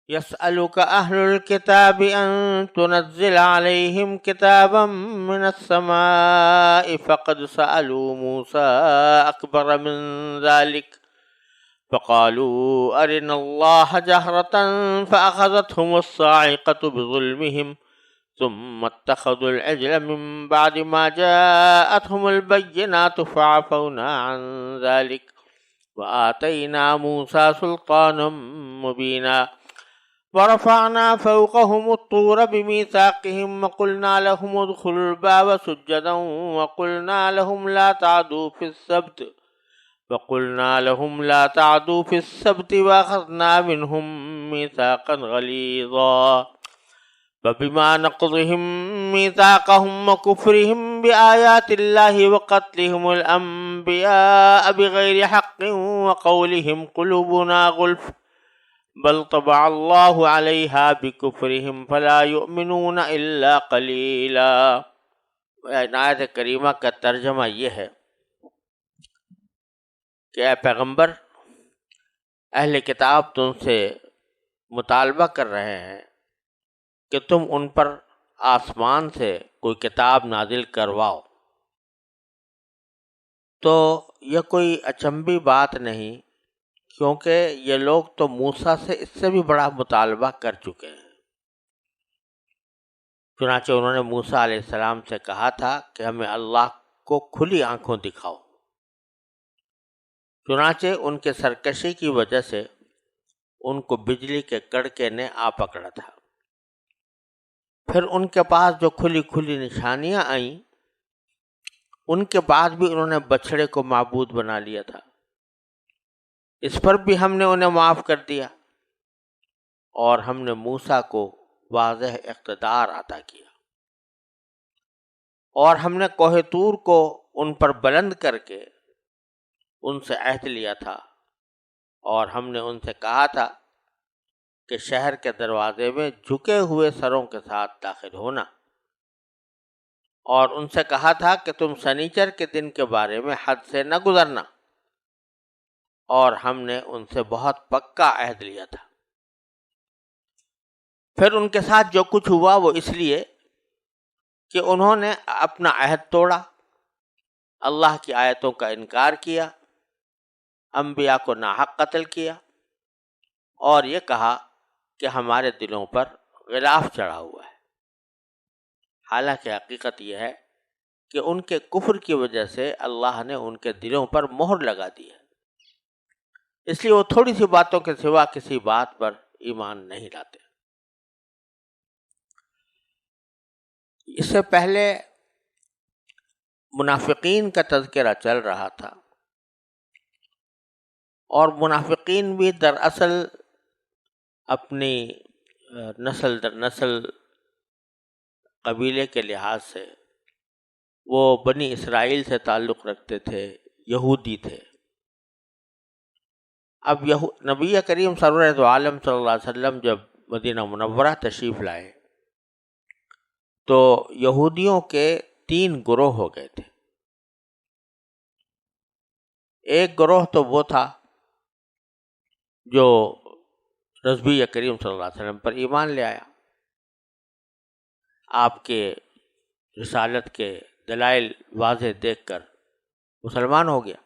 يسألك أهل الكتاب أن تنزل عليهم كتابا من السماء فقد سألوا موسى أكبر من ذلك فقالوا أرنا الله جهرة فأخذتهم الصاعقة بظلمهم ثم اتخذوا العجل من بعد ما جاءتهم البينات فعفونا عن ذلك وآتينا موسى سلطانا مبينا ورفعنا فوقهم الطور بميثاقهم وقلنا لهم ادخلوا الباب سجدا وقلنا لهم لا تعدوا في السبت وأخذنا منهم ميثاقا غليظا فبما نقضهم ميثاقهم وكفرهم بآيات الله وقتلهم الأنبياء بغير حق وقولهم قلوبنا غلف بل طبع الله عليها بكفرهم فلا يؤمنون إلا قليلا۔ آیت کریمہ کا ترجمہ یہ ہے کہ اے پیغمبر، اہل کتاب تم سے مطالبہ کر رہے ہیں کہ تم ان پر آسمان سے کوئی کتاب نازل کرواؤ، تو یہ کوئی اچنبھی بات نہیں، کیونکہ یہ لوگ تو موسیٰ سے اس سے بھی بڑا مطالبہ کر چکے ہیں۔ چنانچہ انہوں نے موسیٰ علیہ السلام سے کہا تھا کہ ہمیں اللہ کو کھلی آنکھوں دکھاؤ، چنانچہ ان کے سرکشی کی وجہ سے ان کو بجلی کے کڑکے نے آ پکڑا تھا۔ پھر ان کے پاس جو کھلی کھلی نشانیاں آئیں، ان کے بعد بھی انہوں نے بچھڑے کو معبود بنا لیا تھا، اس پر بھی ہم نے انہیں معاف کر دیا، اور ہم نے موسیٰ کو واضح اقتدار عطا کیا، اور ہم نے کوہ طور کو ان پر بلند کر کے ان سے عہد لیا تھا، اور ہم نے ان سے کہا تھا کہ شہر کے دروازے میں جھکے ہوئے سروں کے ساتھ داخل ہونا، اور ان سے کہا تھا کہ تم سنیچر کے دن کے بارے میں حد سے نہ گزرنا، اور ہم نے ان سے بہت پکا عہد لیا تھا۔ پھر ان کے ساتھ جو کچھ ہوا وہ اس لیے کہ انہوں نے اپنا عہد توڑا، اللہ کی آیتوں کا انکار کیا، انبیاء کو ناحق قتل کیا، اور یہ کہا کہ ہمارے دلوں پر غلاف چڑھا ہوا ہے۔ حالانکہ حقیقت یہ ہے کہ ان کے کفر کی وجہ سے اللہ نے ان کے دلوں پر مہر لگا دی ہے، اس لیے وہ تھوڑی سی باتوں کے سوا کسی بات پر ایمان نہیں لاتے۔ اس سے پہلے منافقین کا تذکرہ چل رہا تھا، اور منافقین بھی دراصل اپنی نسل در نسل قبیلے کے لحاظ سے وہ بنی اسرائیل سے تعلق رکھتے تھے، یہودی تھے۔ اب نبی کریم سرورت عالم صلی اللہ علیہ وسلم جب مدینہ منورہ تشریف لائے تو یہودیوں کے 3 گروہ ہو گئے تھے۔ ایک گروہ تو وہ تھا جو نبی کریم صلی اللہ علیہ وسلم پر ایمان لے آیا، آپ کے رسالت کے دلائل واضح دیکھ کر مسلمان ہو گیا،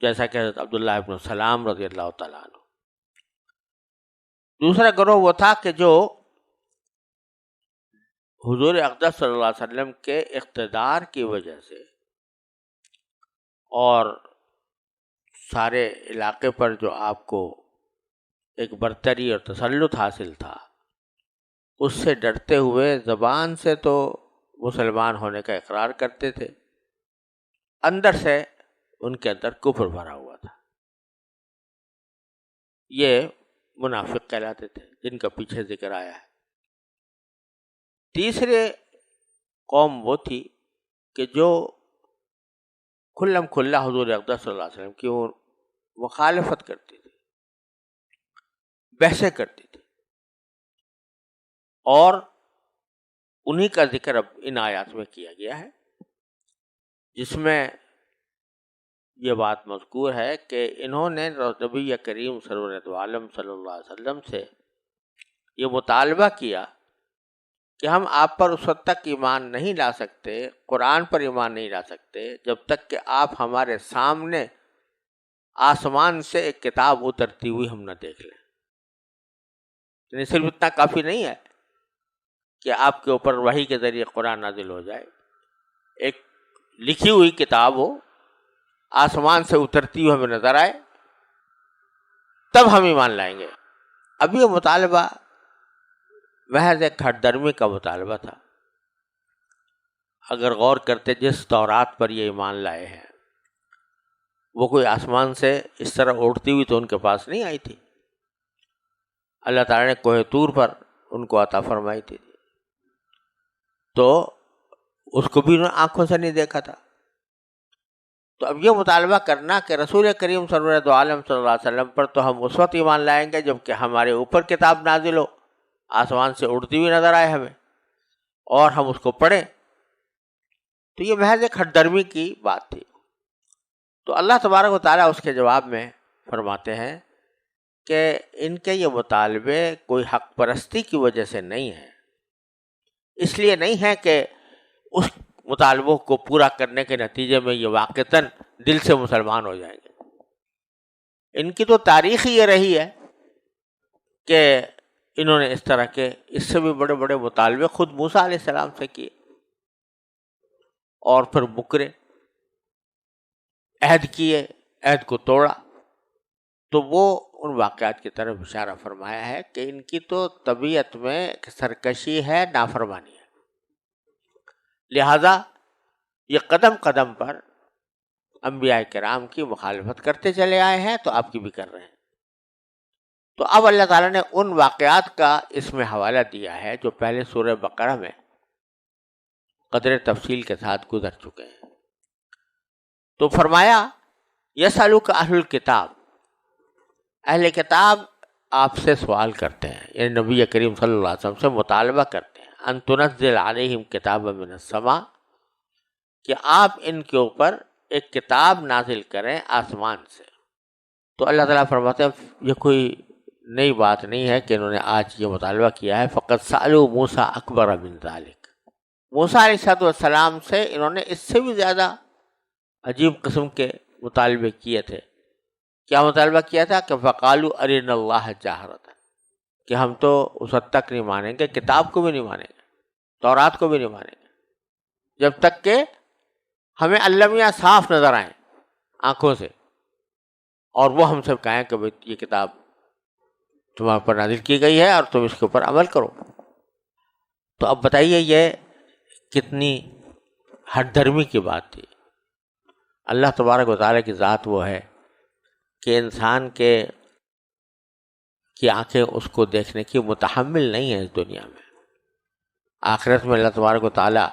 جیسا کہ حضرت عبداللہ ابن سلام رضی اللہ تعالیٰ عنہ۔ دوسرا گروہ وہ تھا کہ جو حضور اقدس صلی اللہ علیہ وسلم کے اقتدار کی وجہ سے اور سارے علاقے پر جو آپ کو ایک برتری اور تسلط حاصل تھا، اس سے ڈرتے ہوئے زبان سے تو مسلمان ہونے کا اقرار کرتے تھے، اندر سے ان کے اندر کفر بھرا ہوا تھا۔ یہ منافق کہلاتے تھے، جن کا پیچھے ذکر آیا ہے۔ تیسرے قوم وہ تھی کہ جو کھلم کھلا حضور اقدس صلی اللہ علیہ وسلم کی مخالفت کرتی تھی، بحثیں کرتی تھی، اور انہی کا ذکر اب ان آیات میں کیا گیا ہے، جس میں یہ بات مذکور ہے کہ انہوں نے نبی کریم سرورت عالم صلی اللہ علیہ وسلم سے یہ مطالبہ کیا کہ ہم آپ پر اس وقت تک ایمان نہیں لا سکتے، قرآن پر ایمان نہیں لا سکتے، جب تک کہ آپ ہمارے سامنے آسمان سے ایک کتاب اترتی ہوئی ہم نہ دیکھ لیں۔ یعنی صرف اتنا کافی نہیں ہے کہ آپ کے اوپر وحی کے ذریعے قرآن نازل ہو جائے، ایک لکھی ہوئی کتاب ہو، آسمان سے اترتی ہوئی ہمیں نظر آئے، تب ہم ایمان لائیں گے۔ اب یہ مطالبہ محض ایک ہٹ درمی کا مطالبہ تھا۔ اگر غور کرتے جس تورات پر یہ ایمان لائے ہیں وہ کوئی آسمان سے اس طرح اڑتی ہوئی تو ان کے پاس نہیں آئی تھی، اللہ تعالیٰ نے کوہ طور پر ان کو عطا فرمائی تھی، تو اس کو بھی انہوں نے آنکھوں سے نہیں دیکھا تھا۔ تو اب یہ مطالبہ کرنا کہ رسول کریم صلی عالم صلی اللہ علیہ وسلم پر تو ہم اس وقت ایمان لائیں گے جب کہ ہمارے اوپر کتاب نازل ہو، آسمان سے اڑتی ہوئی نظر آئے ہمیں اور ہم اس کو پڑھیں، تو یہ محض ایک ہٹ درمی کی بات تھی۔ تو اللہ تبارک و تعالیٰ اس کے جواب میں فرماتے ہیں کہ ان کے یہ مطالبے کوئی حق پرستی کی وجہ سے نہیں ہیں، اس لیے نہیں ہے کہ اس مطالبوں کو پورا کرنے کے نتیجے میں یہ واقعتاً دل سے مسلمان ہو جائیں گے۔ ان کی تو تاریخ ہی یہ رہی ہے کہ انہوں نے اس طرح کے اس سے بھی بڑے بڑے مطالبے خود موسیٰ علیہ السلام سے کیے اور پھر مکرے، عہد کیے، عہد کو توڑا۔ تو وہ ان واقعات کی طرف اشارہ فرمایا ہے کہ ان کی تو طبیعت میں سرکشی ہے، نافرمانی ہے، لہذا یہ قدم قدم پر انبیاء کرام کی مخالفت کرتے چلے آئے ہیں، تو آپ کی بھی کر رہے ہیں۔ تو اب اللہ تعالیٰ نے ان واقعات کا اس میں حوالہ دیا ہے جو پہلے سورہ بقرہ میں قدر تفصیل کے ساتھ گزر چکے ہیں۔ تو فرمایا یسألک اہل الکتاب، اہل کتاب آپ سے سوال کرتے ہیں، یعنی نبی کریم صلی اللہ علیہ وسلم سے مطالبہ کرتے ہیں، ان تنزل علیہم کتابا من السماء، کہ آپ ان کے اوپر ایک کتاب نازل کریں آسمان سے۔ تو اللہ تعالیٰ فرماتے ہیں یہ کوئی نئی بات نہیں ہے کہ انہوں نے آج یہ مطالبہ کیا ہے، فقط سألوا موسیٰ اکبر من ذلک، موسیٰ علیہ السلام سے انہوں نے اس سے بھی زیادہ عجیب قسم کے مطالبے کیے تھے۔ کیا مطالبہ کیا تھا کہ فقالوا ارنا اللہ جاہرۃ، کہ ہم تو اس حد تک نہیں مانیں گے، کتاب کو بھی نہیں مانیں گے، تورات کو بھی نہیں مانیں گے، جب تک کہ ہمیں علمیہ صاف نظر آئیں آنکھوں سے، اور وہ ہم سے کہیں کہ بھئی یہ کتاب تمہارے پر نازل کی گئی ہے اور تم اس کے اوپر عمل کرو۔ تو اب بتائیے یہ کتنی ہٹ دھرمی کی بات تھی۔ اللہ تبارک و تعالیٰ کی ذات وہ ہے کہ انسان کی آنکھیں اس کو دیکھنے کی متحمل نہیں ہیں اس دنیا میں۔ آخرت میں اللہ تبارک و تعالیٰ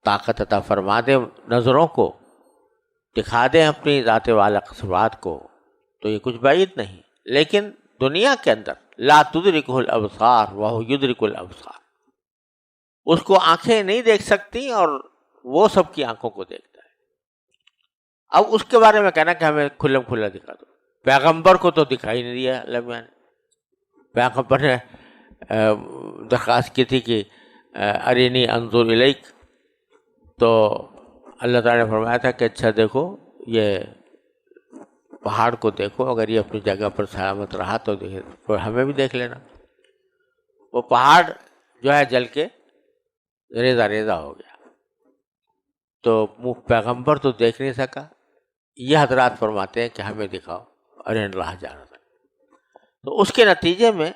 طاقت عطا فرما دے، نظروں کو دکھا دیں اپنی ذات والا صفات کو، تو یہ کچھ بعید نہیں، لیکن دنیا کے اندر لا تدرکہ الابصار وہو یدرک الابصار، اس کو آنکھیں نہیں دیکھ سکتی اور وہ سب کی آنکھوں کو دیکھتا ہے۔ اب اس کے بارے میں کہنا کہ ہمیں کھلم کھلا دکھا دو، پیغمبر کو تو دکھائی نہیں دیا اللہ میاں نے۔ پیغمبر نے درخواست کی تھی کہ ارینی انظر الیک، تو اللہ تعالیٰ نے فرمایا تھا کہ اچھا دیکھو یہ پہاڑ کو دیکھو، اگر یہ اپنی جگہ پر سلامت رہا تو دیکھے، ہمیں بھی دیکھ لینا۔ وہ پہاڑ جو ہے جل کے ریزہ ریزہ ہو گیا، تو پیغمبر تو دیکھ نہیں سکا۔ یہ حضرات فرماتے ہیں کہ ہمیں دکھاؤ ارے اللہ جانا تھا۔ تو اس کے نتیجے میں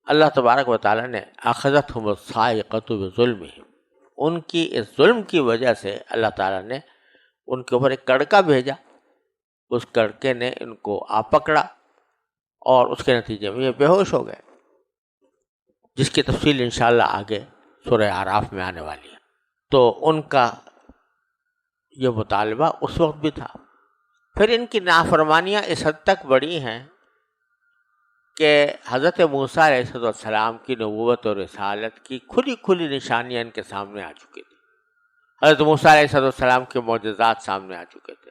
اللہ تبارک و تعالیٰ نے اخذتہم الصاعقۃ بظلمہم، ان کی اس ظلم کی وجہ سے اللہ تعالیٰ نے ان کے اوپر ایک کڑکا بھیجا، اس کڑکے نے ان کو آ پکڑا اور اس کے نتیجے میں یہ بے ہوش ہو گئے، جس کی تفصیل انشاءاللہ آگے سورہ اعراف میں آنے والی ہے۔ تو ان کا یہ مطالبہ اس وقت بھی تھا۔ پھر ان کی نافرمانیاں اس حد تک بڑی ہیں کہ حضرت موسیٰ علیہ السلام کی نبوت اور رسالت کی کھلی کھلی نشانیاں ان کے سامنے آ چکی تھی۔ حضرت موسیٰ علیہ السلام کے معجزات سامنے آ چکے تھے،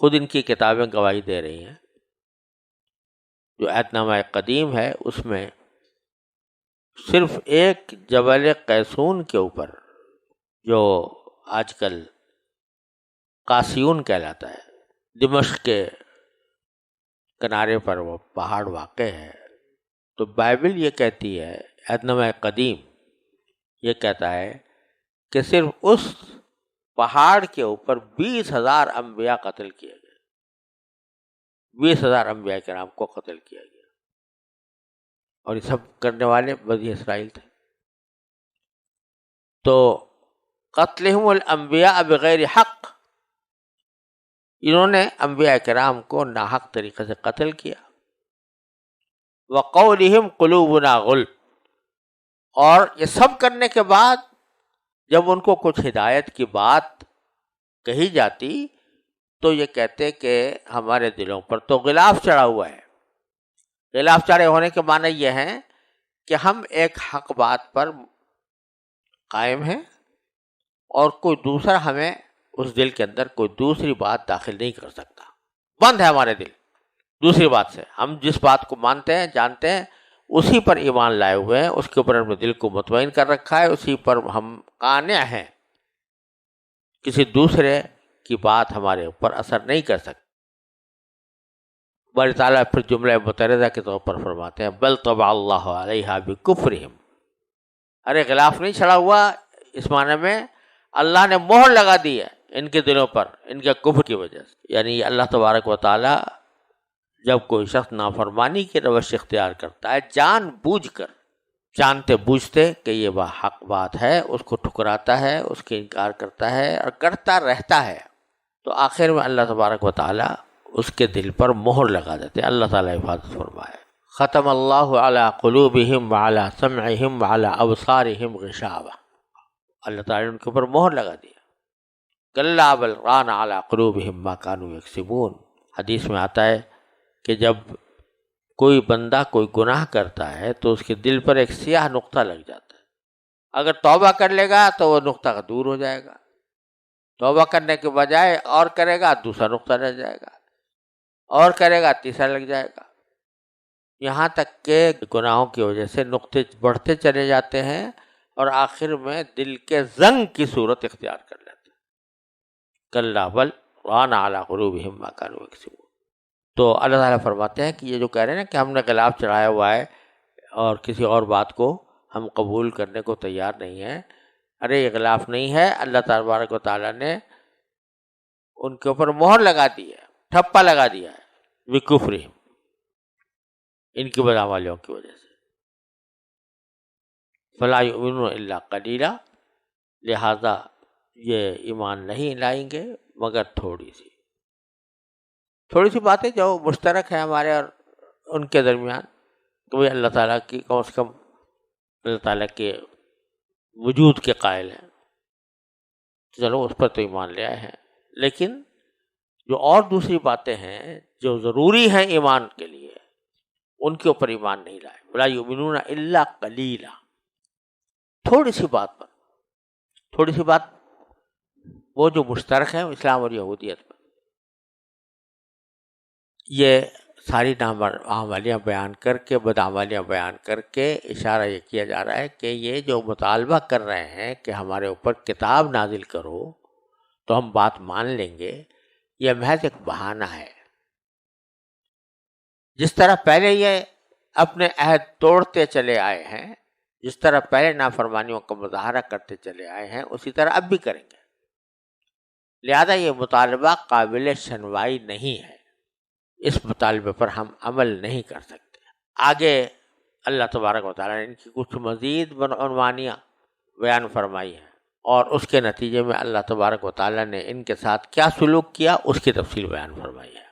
خود ان کی کتابیں گواہی دے رہی ہیں. جو عہد نامہ قدیم ہے اس میں صرف ایک جبل قیسون کے اوپر، جو آج کل قاسیون کہلاتا ہے، دمشق کے کنارے پر وہ پہاڑ واقع ہے، تو بائبل یہ کہتی ہے، عہد نامہ قدیم یہ کہتا ہے کہ صرف اس پہاڑ کے اوپر 20,000 انبیاء قتل کیے گئے. 20,000 انبیاء کرام کو قتل کیا گیا، اور یہ سب کرنے والے بنی اسرائیل تھے. تو قتلہم الانبیاء بغیر حق، انہوں نے انبیاء کرام کو ناحق طریقے سے قتل کیا. وقولہم قلوبنا غلف، اور یہ سب کرنے کے بعد جب ان کو کچھ ہدایت کی بات کہی جاتی تو یہ کہتے کہ ہمارے دلوں پر تو غلاف چڑھا ہوا ہے. غلاف چڑھے ہونے کے معنی یہ ہے کہ ہم ایک حق بات پر قائم ہیں، اور کوئی دوسرا ہمیں اس دل کے اندر کوئی دوسری بات داخل نہیں کر سکتا. بند ہے ہمارے دل دوسری بات سے. ہم جس بات کو مانتے ہیں جانتے ہیں اسی پر ایمان لائے ہوئے ہیں، اس کے اوپر ہم نے دل کو مطمئن کر رکھا ہے، اسی پر ہم قانع ہیں. کسی دوسرے کی بات ہمارے اوپر اثر نہیں کر سکتی. باری تعالیٰ پھر جملہ متعارضہ کے طور پر فرماتے ہیں بل طبع اللہ علیہا بکفرہم. ارے غلاف نہیں چڑھا ہوا، اس معنی میں اللہ نے مہر لگا دی ہے ان کے دلوں پر ان کے کفر کی وجہ سے. یعنی اللہ تبارک و تعالیٰ جب کوئی شخص نافرمانی کی روش اختیار کرتا ہے جان بوجھ کر، جانتے بوجھتے کہ یہ وہ حق بات ہے، اس کو ٹھکراتا ہے، اس کے انکار کرتا ہے اور کرتا رہتا ہے، تو آخر میں اللہ تبارک و تعالیٰ اس کے دل پر مہر لگا دیتے ہیں. اللہ تعالیٰ حفاظت فرمائے. ختم اللہ علی قلوبہم وعلی سمعہم وعلی ابصارہم غشاوہ. اللہ تعالیٰ نے ان کے اوپر مہر لگا دیا. کلا بل ران علی قلوبہم ما کانوا یکسبون. حدیث میں آتا ہے کہ جب کوئی بندہ کوئی گناہ کرتا ہے تو اس کے دل پر ایک سیاہ نقطہ لگ جاتا ہے. اگر توبہ کر لے گا تو وہ نقطہ دور ہو جائے گا، توبہ کرنے کے بجائے اور کرے گا دوسرا نقطہ رہ جائے گا، اور کرے گا تیسرا لگ جائے گا، یہاں تک کہ گناہوں کی وجہ سے نقطے بڑھتے چلے جاتے ہیں اور آخر میں دل کے زنگ کی صورت اختیار کر لیتے ہیں. کلا بل ران علی قلوبہم ما کانوا یکسبون. تو اللہ تعالیٰ فرماتے ہیں کہ یہ جو کہہ رہے ہیں نا کہ ہم نے غلاف چڑھایا ہوا ہے اور کسی اور بات کو ہم قبول کرنے کو تیار نہیں ہیں، ارے یہ غلاف نہیں ہے، اللہ تبارک و تعالیٰ نے ان کے اوپر مہر لگا دی ہے، ٹھپا لگا دیا ہے بکفرہم، ان کی بدعمالیوں کی وجہ سے. فلا یؤمنون الا قلیلا، لہذا یہ ایمان نہیں لائیں گے مگر تھوڑی سی باتیں جو مشترک ہیں ہمارے اور ان کے درمیان، کہ بھئی اللہ تعالیٰ کی کم از کم اللہ تعالیٰ کے وجود کے قائل ہیں، چلو اس پر تو ایمان لے آئے ہیں، لیکن جو اور دوسری باتیں ہیں جو ضروری ہیں ایمان کے لیے ان کے اوپر ایمان نہیں لائے. ولا یؤمنون الا قلیلا. تھوڑی سی بات وہ جو مشترک ہے اسلام اور یہودیت میں. یہ ساری ناعمالیاں بیان کر کے بدعمالیاں بیان کر کے اشارہ یہ کیا جا رہا ہے کہ یہ جو مطالبہ کر رہے ہیں کہ ہمارے اوپر کتاب نازل کرو تو ہم بات مان لیں گے، یہ محض ایک بہانہ ہے. جس طرح پہلے یہ اپنے عہد توڑتے چلے آئے ہیں، جس طرح پہلے نافرمانیوں کا مظاہرہ کرتے چلے آئے ہیں، اسی طرح اب بھی کریں گے. لہذا یہ مطالبہ قابل شنوائی نہیں ہے، اس مطالبے پر ہم عمل نہیں کر سکتے. آگے اللہ تبارک و تعالیٰ نے ان کی کچھ مزید عنوانیاں بیان فرمائی ہیں، اور اس کے نتیجے میں اللہ تبارک و تعالیٰ نے ان کے ساتھ کیا سلوک کیا اس کی تفصیل بیان فرمائی ہے.